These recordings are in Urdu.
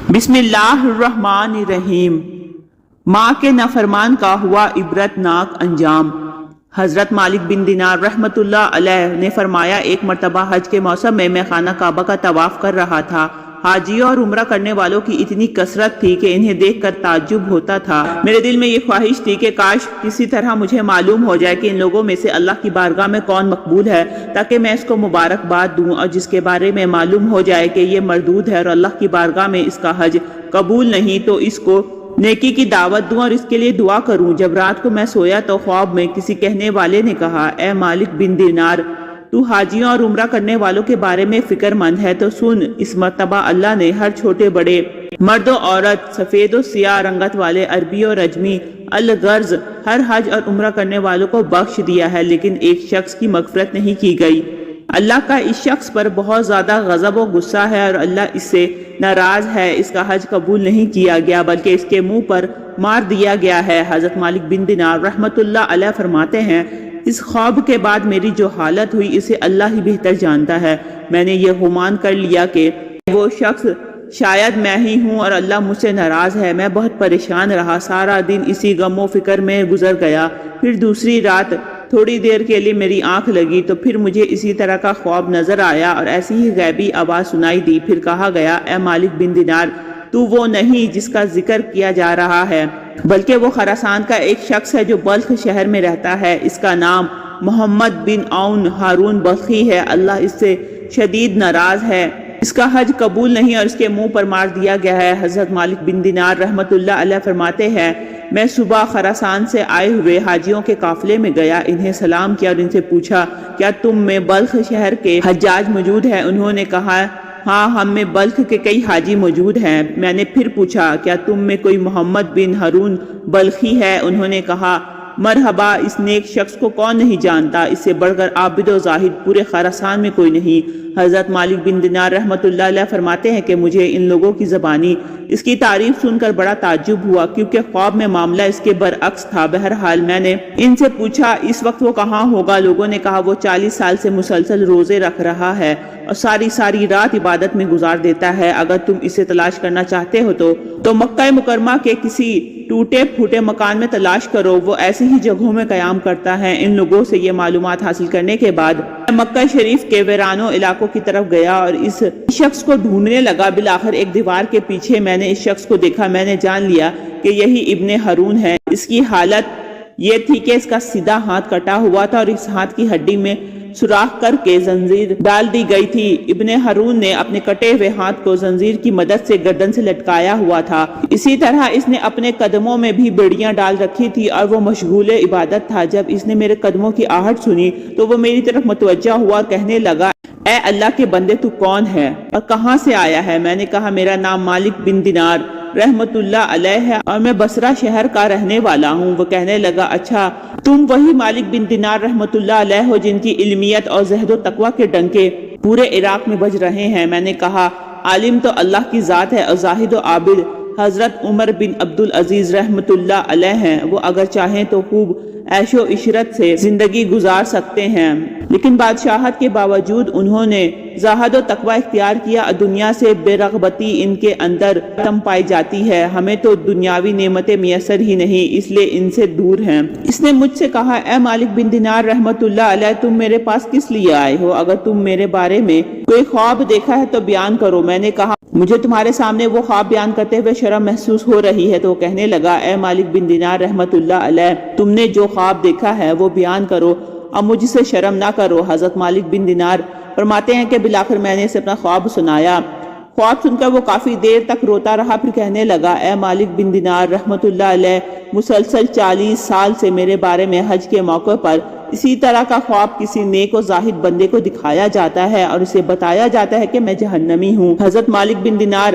بسم اللہ الرحمن الرحیم۔ ماں کے نافرمان کا ہوا عبرتناک انجام۔ حضرت مالک بن دینار رحمۃ اللہ علیہ نے فرمایا، ایک مرتبہ حج کے موسم میں خانہ کعبہ کا طواف کر رہا تھا۔ حاجیوں اور عمرہ کرنے والوں کی اتنی کثرت تھی کہ انہیں دیکھ کر تعجب ہوتا تھا۔ میرے دل میں یہ خواہش تھی کہ کاش کسی طرح مجھے معلوم ہو جائے کہ ان لوگوں میں سے اللہ کی بارگاہ میں کون مقبول ہے، تاکہ میں اس کو مبارکباد دوں، اور جس کے بارے میں معلوم ہو جائے کہ یہ مردود ہے اور اللہ کی بارگاہ میں اس کا حج قبول نہیں، تو اس کو نیکی کی دعوت دوں اور اس کے لیے دعا کروں۔ جب رات کو میں سویا تو خواب میں کسی کہنے والے نے کہا، اے مالک بن دینار، تو حاجیوں اور عمرہ کرنے والوں کے بارے میں فکر مند ہے تو سن، اس مرتبہ اللہ نے ہر چھوٹے بڑے، مرد و عورت، سفید و سیاہ رنگت والے، عربی اور اجمی، الغرض ہر حج اور عمرہ کرنے والوں کو بخش دیا ہے، لیکن ایک شخص کی مغفرت نہیں کی گئی۔ اللہ کا اس شخص پر بہت زیادہ غضب و غصہ ہے اور اللہ اس سے ناراض ہے، اس کا حج قبول نہیں کیا گیا بلکہ اس کے منہ پر مار دیا گیا ہے۔ حضرت مالک بن دینار رحمۃ اللہ علیہ فرماتے ہیں، اس خواب کے بعد میری جو حالت ہوئی اسے اللہ ہی بہتر جانتا ہے۔ میں نے یہ گمان کر لیا کہ وہ شخص شاید میں ہی ہوں اور اللہ مجھ سے ناراض ہے۔ میں بہت پریشان رہا، سارا دن اسی غم و فکر میں گزر گیا۔ پھر دوسری رات تھوڑی دیر کے لیے میری آنکھ لگی تو پھر مجھے اسی طرح کا خواب نظر آیا اور ایسی ہی غیبی آواز سنائی دی۔ پھر کہا گیا، اے مالک بن دینار، تو وہ نہیں جس کا ذکر کیا جا رہا ہے، بلکہ وہ خراسان کا ایک شخص ہے جو بلخ شہر میں رہتا ہے۔ اس کا نام محمد بن عون ہارون بلخی ہے۔ اللہ اس سے شدید ناراض ہے، اس کا حج قبول نہیں اور اس کے منہ پر مار دیا گیا ہے۔ حضرت مالک بن دینار رحمۃ اللہ علیہ فرماتے ہیں، میں صبح خراسان سے آئے ہوئے حاجیوں کے قافلے میں گیا، انہیں سلام کیا اور ان سے پوچھا، کیا تم میں بلخ شہر کے حجاج موجود ہیں؟ انہوں نے کہا، ہاں، ہم میں بلخ کے کئی حاجی موجود ہیں۔ میں نے پھر پوچھا، کیا تم میں کوئی محمد بن ہارون بلخی ہے؟ انہوں نے کہا، مرحبا، اس نیک شخص کو کون نہیں جانتا، اس سے بڑھ کر عابد و زاہد پورے خراسان میں کوئی نہیں۔ حضرت مالک بن دینار رحمۃ اللہ علیہ فرماتے ہیں کہ مجھے ان لوگوں کی زبانی اس کی تعریف سن کر بڑا تعجب ہوا، کیونکہ خواب میں معاملہ اس کے برعکس تھا۔ بہرحال میں نے ان سے پوچھا، اس وقت وہ کہاں ہوگا؟ لوگوں نے کہا، وہ 40 سال سے مسلسل روزے رکھ رہا ہے اور ساری رات عبادت میں گزار دیتا ہے۔ اگر تم اسے تلاش کرنا چاہتے ہو تو مکہ مکرمہ کے کسی ٹوٹے پھوٹے مکان میں تلاش کرو، وہ ایسی ہی جگہوں میں قیام کرتا ہے۔ ان لوگوں سے یہ معلومات حاصل کرنے کے بعد میں مکہ شریف کے ویرانوں علاقوں کی طرف گیا اور اس شخص کو ڈھونڈنے لگا۔ بالآخر ایک دیوار کے پیچھے میں نے اس شخص کو دیکھا۔ میں نے جان لیا کہ یہی ابن ہارون ہے۔ اس کی حالت یہ تھی کہ اس کا سیدھا ہاتھ کٹا ہوا تھا اور اس ہاتھ کی ہڈی میں سوراخ کر کے زنجیر ڈال دی گئی تھی۔ ابن ہارون نے اپنے کٹے ہوئے ہاتھ کو زنجیر کی مدد سے گردن سے لٹکایا ہوا تھا۔ اسی طرح اس نے اپنے قدموں میں بھی بیڑیاں ڈال رکھی تھی اور وہ مشغول عبادت تھا۔ جب اس نے میرے قدموں کی آہٹ سنی تو وہ میری طرف متوجہ ہوا اور کہنے لگا، اے اللہ کے بندے، تو کون ہے اور کہاں سے آیا ہے؟ میں نے کہا، میرا نام مالک بن دینار رحمت اللہ علیہ ہے اور میں بصرہ شہر کا رہنے والا ہوں۔ وہ کہنے لگا، اچھا، تم وہی مالک بن دینار رحمت اللہ علیہ ہو جن کی علمیت اور زہد و تقوی کے ڈنکے پورے عراق میں بج رہے ہیں؟ میں نے کہا، عالم تو اللہ کی ذات ہے اور زاہد و عابد حضرت عمر بن عبدالعزیز رحمت اللہ علیہ ہیں۔ وہ اگر چاہیں تو خوب عیش و عشرت سے زندگی گزار سکتے ہیں، لیکن بادشاہت کے باوجود انہوں نے زہد و تقوی اختیار کیا اور دنیا سے بے رغبتی ان کے اندر کم پائی جاتی ہے۔ ہمیں تو دنیاوی نعمتیں میسر ہی نہیں، اس لیے ان سے دور ہیں۔ اس نے مجھ سے کہا، اے مالک بن دینار رحمت اللہ علیہ، تم میرے پاس کس لیے آئے ہو؟ اگر تم میرے بارے میں کوئی خواب دیکھا ہے تو بیان کرو۔ میں نے کہا، مجھے تمہارے سامنے وہ خواب بیان کرتے ہوئے شرم محسوس ہو رہی ہے۔ تو وہ کہنے لگا، اے مالک بن دینار رحمت اللہ علیہ، تم نے جو خواب دیکھا ہے وہ بیان کرو اور مجھ سے شرم نہ کرو۔ حضرت مالک بن دینار فرماتے ہیں کہ بالآخر میں نے اسے اپنا خواب سنایا۔ خواب سن کر وہ کافی دیر تک روتا رہا، پھر کہنے لگا، اے مالک بن دینار رحمت اللہ علیہ، مسلسل 40 سال سے میرے بارے میں حج کے موقع پر اسی طرح کا خواب کسی نیک و زاہد بندے کو دکھایا جاتا ہے اور اسے بتایا جاتا ہے کہ میں جہنمی ہوں۔ حضرت مالک بن دینار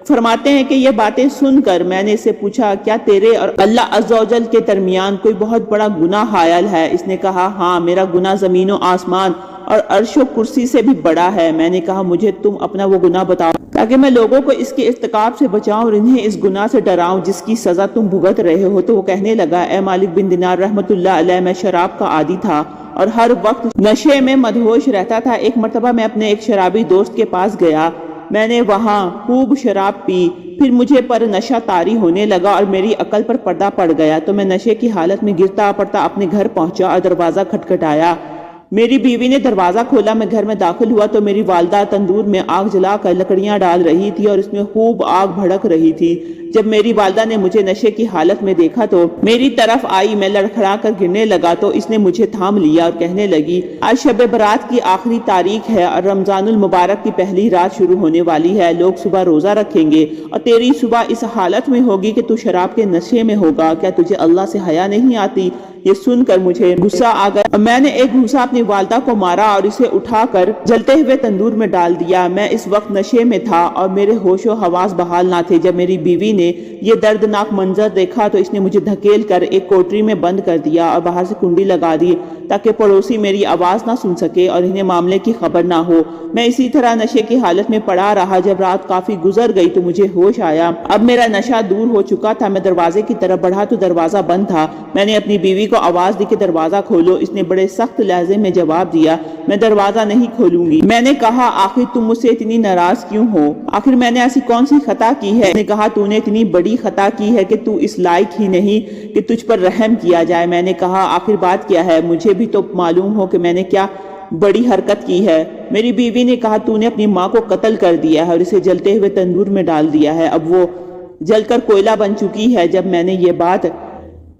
فرماتے ہیں کہ یہ باتیں سن کر میں نے اس سے پوچھا، کیا تیرے اور اللہ عز و جل کے درمیان کوئی بہت بڑا گناہ حائل ہے؟ اس نے کہا، ہاں، میرا گناہ زمین و آسمان اور عرش و کرسی سے بھی بڑا ہے۔ میں نے کہا، مجھے تم اپنا وہ گناہ بتاؤ تاکہ میں لوگوں کو اس کے ارتکاب سے بچاؤں اور انہیں اس گناہ سے ڈراؤں جس کی سزا تم بھگت رہے ہو۔ تو وہ کہنے لگا، اے مالک بن دینار رحمت اللہ علیہ، میں شراب کا عادی تھا اور ہر وقت نشے میں مدہوش رہتا تھا۔ ایک مرتبہ میں اپنے ایک شرابی دوست کے پاس گیا، میں نے وہاں خوب شراب پی، پھر مجھے پر نشہ طاری ہونے لگا اور میری عقل پر پردہ پڑ گیا تو میں نشے کی حالت میں گرتا پڑتا اپنے گھر پہنچا اور دروازہ کھٹکھٹایا۔ میری بیوی نے دروازہ کھولا، میں گھر میں داخل ہوا تو میری والدہ تندور میں آگ جلا کر لکڑیاں ڈال رہی تھی اور اس میں خوب آگ بھڑک رہی تھی۔ جب میری والدہ نے مجھے نشے کی حالت میں دیکھا تو میری طرف آئی، میں لڑکھڑا کر گرنے لگا تو اس نے مجھے تھام لیا اور کہنے لگی، آج شب برات کی آخری تاریخ ہے اور رمضان المبارک کی پہلی رات شروع ہونے والی ہے، لوگ صبح روزہ رکھیں گے اور تیری صبح اس حالت میں ہوگی کہ تو شراب کے نشے میں ہوگا، کیا تجھے اللہ سے حیا نہیں آتی؟ یہ سن کر مجھے غصہ آ گیا اور میں نے ایک گھوسا اپنی والدہ کو مارا اور اسے اٹھا کر جلتے ہوئے تندور میں ڈال دیا۔ میں اس وقت نشے میں تھا اور میرے ہوش و حواس بحال نہ تھے۔ جب میری بیوی نے یہ دردناک منظر دیکھا تو اس نے مجھے دھکیل کر ایک کوٹری میں بند کر دیا اور باہر سے کنڈی لگا دی تاکہ پڑوسی میری آواز نہ سن سکے اور انہیں معاملے کی خبر نہ ہو۔ میں اسی طرح نشے کی حالت میں پڑا رہا۔ جب رات کافی گزر گئی تو مجھے ہوش آیا، اب میرا نشہ دور ہو چکا تھا۔ میں دروازے کی طرف بڑھا تو دروازہ بند تھا۔ میں نے اپنی بیوی کو آواز دی کہ دروازہ کھولو۔ اس نے بڑے سخت لہجے میں جواب دیا، میں دروازہ نہیں کھولوں گی۔ میں نے کہا، آخر تم مجھ سے اتنی ناراض کیوں ہو؟ آخر میں نے ایسی کون سی خطا کی ہے؟ اس نے کہا، تو نے اتنی بڑی خطا کی ہے کہ تو اس لائق ہی نہیں کہ تجھ پر رحم کیا جائے۔ میں نے کہا، آخر بات کیا ہے؟ مجھے بھی تو معلوم ہو کہ میں نے کیا بڑی حرکت کی ہے۔ میری بیوی نے کہا، تو نے اپنی ماں کو قتل کر دیا ہے اور اسے جلتے ہوئے تندور میں ڈال دیا ہے، اب وہ جل کر کوئلہ بن چکی ہے۔ جب میں نے یہ بات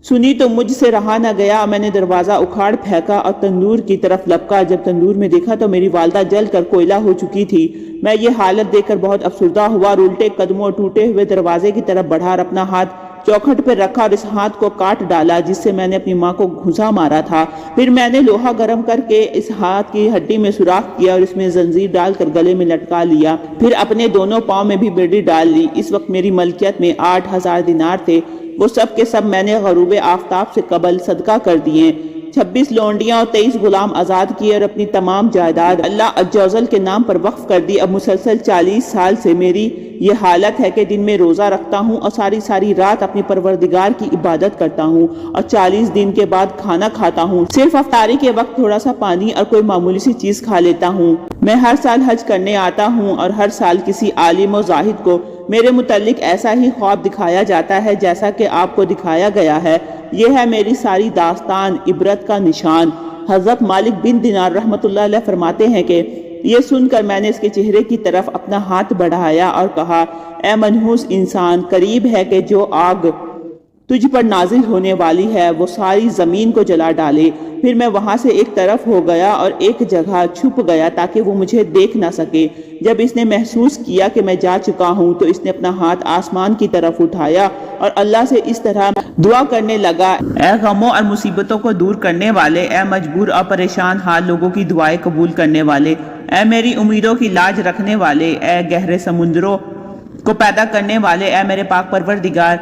سنی تو مجھ سے رہا نہ گیا، میں نے دروازہ اکھاڑ پھینکا اور تندور کی طرف لپکا۔ جب تندور میں دیکھا تو میری والدہ جل کر کوئلہ ہو چکی تھی۔ میں یہ حالت دیکھ کر بہت افسردہ ہوا اور الٹے قدموں ٹوٹے ہوئے دروازے کی طرف بڑھا اور اپنا ہاتھ چوکھٹ پہ رکھا اور اس ہاتھ کو کاٹ ڈالا جس سے میں نے اپنی ماں کو گھسا مارا تھا۔ پھر میں نے لوہا گرم کر کے اس ہاتھ کی ہڈی میں سوراخ کیا اور اس میں زنجیر ڈال کر گلے میں لٹکا لیا۔ پھر اپنے دونوں پاؤں میں بھی بیڑی ڈال لی۔ اس وقت میری ملکیت میں 8,000 دینار تھے، وہ سب کے سب میں نے غروب آفتاب سے قبل صدقہ کر دیے۔ 26 لونڈیاں اور 23 غلام آزاد کیے اور اپنی تمام جائیداد اللہ عز و جل کے نام پر وقف کر دی۔ اب مسلسل 40 سال سے میری یہ حالت ہے کہ دن میں روزہ رکھتا ہوں اور ساری رات اپنی پروردگار کی عبادت کرتا ہوں اور 40 دن کے بعد کھانا کھاتا ہوں۔ صرف افطاری کے وقت تھوڑا سا پانی اور کوئی معمولی سی چیز کھا لیتا ہوں۔ میں ہر سال حج کرنے آتا ہوں اور ہر سال کسی عالم و زاہد کو میرے متعلق ایسا ہی خواب دکھایا جاتا ہے جیسا کہ آپ کو دکھایا گیا ہے۔ یہ ہے میری ساری داستان، عبرت کا نشان۔ حضرت مالک بن دینار رحمۃ اللہ علیہ فرماتے ہیں کہ یہ سن کر میں نے اس کے چہرے کی طرف اپنا ہاتھ بڑھایا اور کہا، اے منحوس انسان، قریب ہے کہ جو آگ تجھ پر نازل ہونے والی ہے وہ ساری زمین کو جلا ڈالے۔ پھر میں وہاں سے ایک طرف ہو گیا اور ایک جگہ چھپ گیا تاکہ وہ مجھے دیکھ نہ سکے۔ جب اس نے محسوس کیا کہ میں جا چکا ہوں تو اس نے اپنا ہاتھ آسمان کی طرف اٹھایا اور اللہ سے اس طرح دعا کرنے لگا، اے غموں اور مصیبتوں کو دور کرنے والے، اے مجبور اور پریشان حال لوگوں کی دعائیں قبول کرنے والے، اے میری امیدوں کی لاج رکھنے والے، اے گہرے سمندروں کو پیدا کرنے والے، اے میرے پاک پروردگار،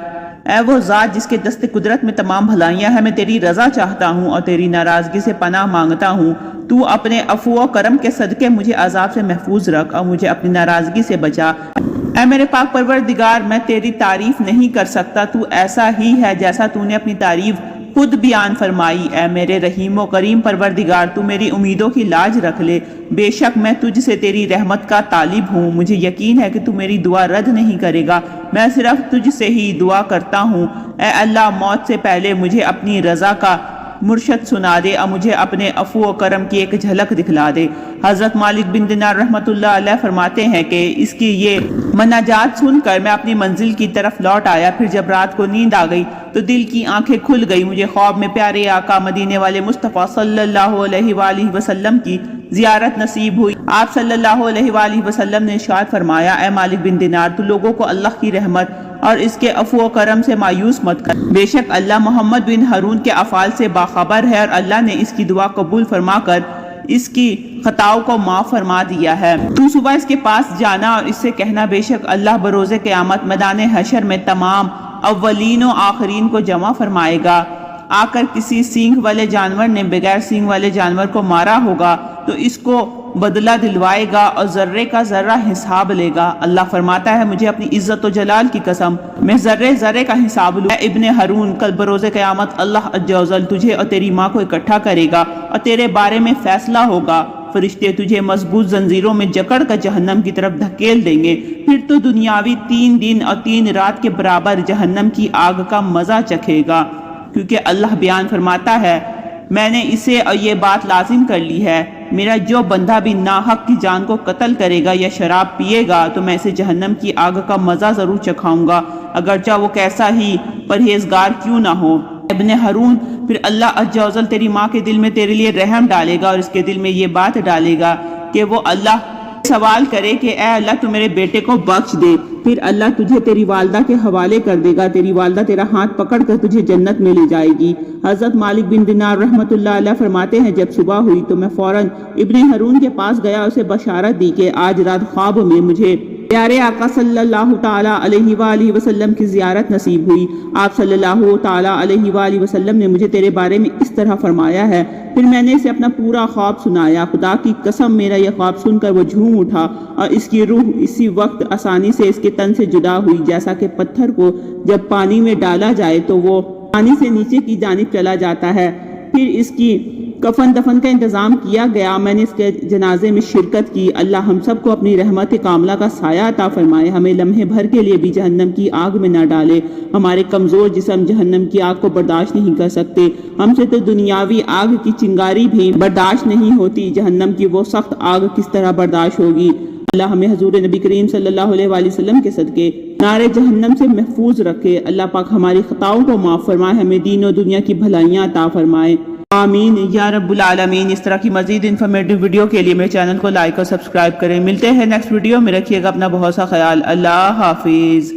اے وہ ذات جس کے دست قدرت میں تمام بھلائیاں ہیں، میں تیری رضا چاہتا ہوں اور تیری ناراضگی سے پناہ مانگتا ہوں۔ تو اپنے عفو و کرم کے صدقے مجھے عذاب سے محفوظ رکھ اور مجھے اپنی ناراضگی سے بچا۔ اے میرے پاک پروردگار، میں تیری تعریف نہیں کر سکتا، تو ایسا ہی ہے جیسا تو نے اپنی تعریف خود بیان فرمائی۔ اے میرے رحیم و کریم پروردگار، تو میری امیدوں کی لاج رکھ لے۔ بے شک میں تجھ سے تیری رحمت کا طالب ہوں، مجھے یقین ہے کہ تو میری دعا رد نہیں کرے گا، میں صرف تجھ سے ہی دعا کرتا ہوں۔ اے اللہ، موت سے پہلے مجھے اپنی رضا کا مرشد سنا دے اور مجھے اپنے عفو و کرم کی ایک جھلک دکھلا دے۔ حضرت مالک بن دینار رحمۃ اللہ علیہ فرماتے ہیں کہ اس کی یہ مناجات سن کر میں اپنی منزل کی طرف لوٹ آیا۔ پھر جب رات کو نیند آ گئی تو دل کی آنکھیں کھل گئی۔ مجھے خواب میں پیارے آقا مدینے والے مصطفیٰ صلی اللہ علیہ وآلہ وسلم کی زیارت نصیب ہوئی۔ آپ صلی اللہ علیہ وآلہ وسلم نے ارشاد فرمایا، اے مالک بن دینار، تو لوگوں کو اللہ کی رحمت اور اس کے عفو و کرم سے مایوس مت کر، بے شک اللہ محمد بن ہارون کے افعال سے باخبر ہے اور اللہ نے اس کی دعا قبول فرما کر اس کی خطاؤں کو معاف فرما دیا ہے۔ تو صبح اس کے پاس جانا اور اس سے کہنا، بے شک اللہ بروز قیامت میدان حشر میں تمام اولین و آخرین کو جمع فرمائے گا۔ آ کر کسی سینگ والے جانور نے بغیر سینگ والے جانور کو مارا ہوگا تو اس کو بدلہ دلوائے گا اور ذرے کا ذرہ حساب لے گا۔ اللہ فرماتا ہے، مجھے اپنی عزت و جلال کی قسم، میں ذرے ذرے کا حساب لوں۔ اے ابن ہارون، کل بروز قیامت اللہ عز و جل تجھے اور تیری ماں کو اکٹھا کرے گا اور تیرے بارے میں فیصلہ ہوگا۔ فرشتے تجھے مضبوط زنجیروں میں جکڑ کر جہنم کی طرف دھکیل دیں گے، پھر تو دنیاوی 3 دن اور 3 رات کے برابر جہنم کی آگ کا مزہ چکھے گا، کیونکہ اللہ بیان فرماتا ہے میں نے اسے اور یہ بات لازم کر لی ہے، میرا جو بندہ بھی ناحق کی جان کو قتل کرے گا یا شراب پیے گا تو میں اسے جہنم کی آگ کا مزہ ضرور چکھاؤں گا، اگرچہ وہ کیسا ہی پرہیزگار کیوں نہ ہو۔ ابن ہارون، پھر اللہ عز و جل تیری ماں کے دل میں تیرے لیے رحم ڈالے گا اور اس کے دل میں یہ بات ڈالے گا کہ وہ اللہ سوال کرے کہ اے اللہ تو میرے بیٹے کو بخش دے، پھر اللہ تجھے تیری والدہ کے حوالے کر دے گا، تیری والدہ تیرا ہاتھ پکڑ کر تجھے جنت میں لے جائے گی۔ حضرت مالک بن دینار رحمت اللہ علیہ فرماتے ہیں جب صبح ہوئی تو میں فوراً ابن ہارون کے پاس گیا، اسے بشارت دی کہ آج رات خواب میں مجھے پیارے آقا صلی اللہ تعالیٰ علیہ وآلہ وسلم کی زیارت نصیب ہوئی، آپ صلی اللہ تعالیٰ علیہ وآلہ وسلم نے مجھے تیرے بارے میں اس طرح فرمایا ہے، پھر میں نے اسے اپنا پورا خواب سنایا، خدا کی قسم میرا یہ خواب سن کر وہ جھوم اٹھا اور اس کی روح اسی وقت آسانی سے اس کے تن سے جدا ہوئی، جیسا کہ پتھر کو جب پانی میں ڈالا جائے تو وہ پانی سے نیچے کی جانب چلا جاتا ہے۔ پھر اس کی کفن دفن کا انتظام کیا گیا، میں نے اس کے جنازے میں شرکت کی۔ اللہ ہم سب کو اپنی رحمت کاملہ کا سایہ عطا فرمائے، ہمیں لمحے بھر کے لیے بھی جہنم کی آگ میں نہ ڈالے، ہمارے کمزور جسم جہنم کی آگ کو برداشت نہیں کر سکتے، ہم سے تو دنیاوی آگ کی چنگاری بھی برداشت نہیں ہوتی، جہنم کی وہ سخت آگ کس طرح برداشت ہوگی۔ اللہ ہمیں حضور نبی کریم صلی اللہ علیہ وآلہ وسلم کے صدقے نار جہنم سے محفوظ رکھے، اللہ پاک ہماری خطاؤں کو معاف فرمائے، ہمیں دین و دنیا کی بھلائیاں عطا فرمائے، آمین یا رب العالمین۔ اس طرح کی مزید انفارمیٹیو ویڈیو کے لیے میرے چینل کو لائک اور سبسکرائب کریں، ملتے ہیں نیکسٹ ویڈیو میں، رکھیے گا اپنا بہت سا خیال، اللہ حافظ۔